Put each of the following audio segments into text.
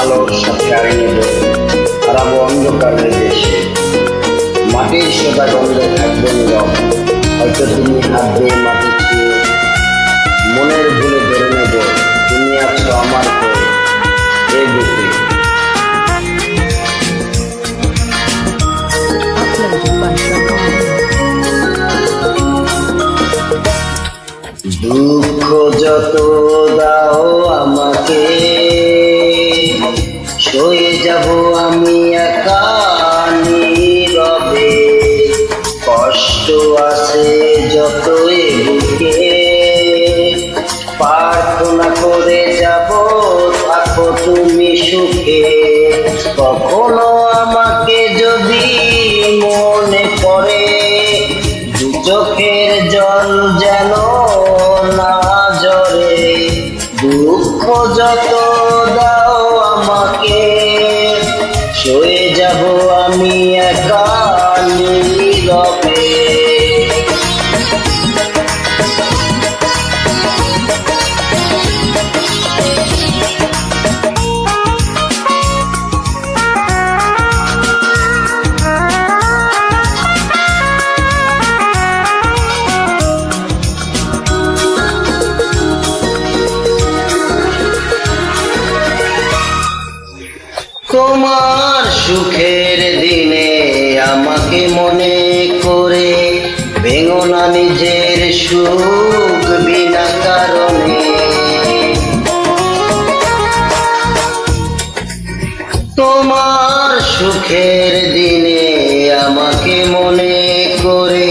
আলোর সাথে আড়িয়ে নেব হারাবো অন্ধকারের দেশে। মাটির সেবা গন্ধে থাকবে নীরব, হয়তো তুমি হাত দিয়ে মাটি ছুঁয়ে মনের ভুলে ধরে নেব তুমি আছো আমার হয়ে এ বুকে। দুঃখ যত দাও আমাকে, সয়ে যাব আমি একা নীরবে। কষ্ট আছে যত এ বুকে, প্রার্থনা করে যাব থাকো তুমি সুখে। কখনো আমাকে যদি মনে পড়ে, দু চোখের জল যেন না ঝরে। দুঃখ যত দাও আমাকে, সয়ে যাব আমি একা নীরবে। তোমার সুখের দিনে আমাকে মনে করে, ভেঙো না নিজের সুখ বিনা কারণে। তোমার সুখের দিনে আমাকে মনে করে,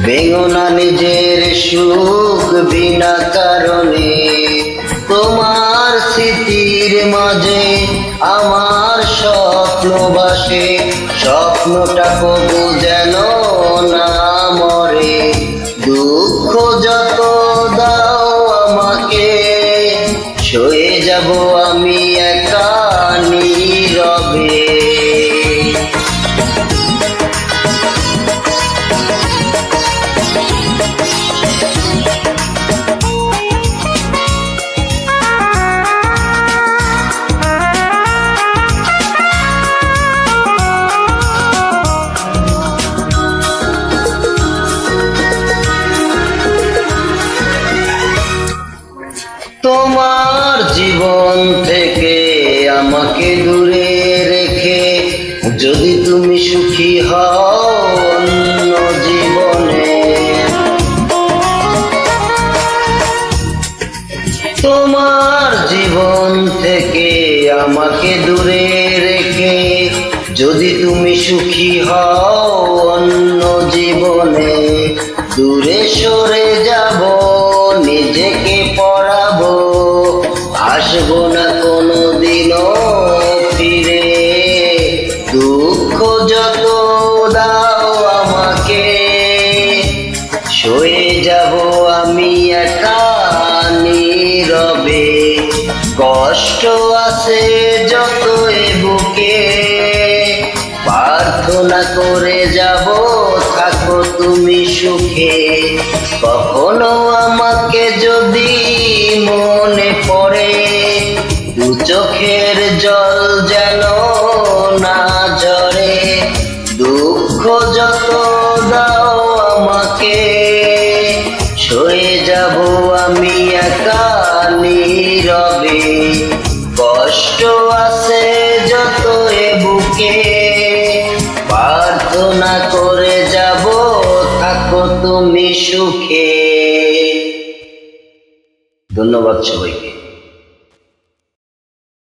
ভেঙো না নিজের সুখ বিনা কারণে। তোমার স্মৃতির মাঝে আমার স্বপ্ন বাসে, স্বপ্নটা কবু যেন না মরে। দুঃখ যত দাও আমাকে, সয়ে যাব আমি একা নীরবে। তোমার জীবন থেকে আমাকে দূরে রেখে, যদি তুমি সুখী হও অন্য জীবনে। তোমার জীবন থেকে আমাকে দূরে রেখে, যদি তুমি সুখী হও অন্য জীবনে। দূরে সরে যাব নিজেকে পড়াবো, আসবো না কোনোদিনও ফিরে। দুঃখ যত দাও আমাকে, সয়ে যাব আমি একা নীরবে। কষ্ট আছে যত এ বুকে, প্রার্থনা করে যাব থাকো তুমি সুখে। কখনো আমাকে যদি মনে পড়ে, দু চোখের জল যেন না ঝরে। দুঃখ যত দাও আমাকে, সয়ে যাব আমি একা নীরবে। কষ্ট আছে যত এ বুকে, প্রার্থনা করে যাব থাকো তুমি সুখে। ধন্যবাদ সবাইকে।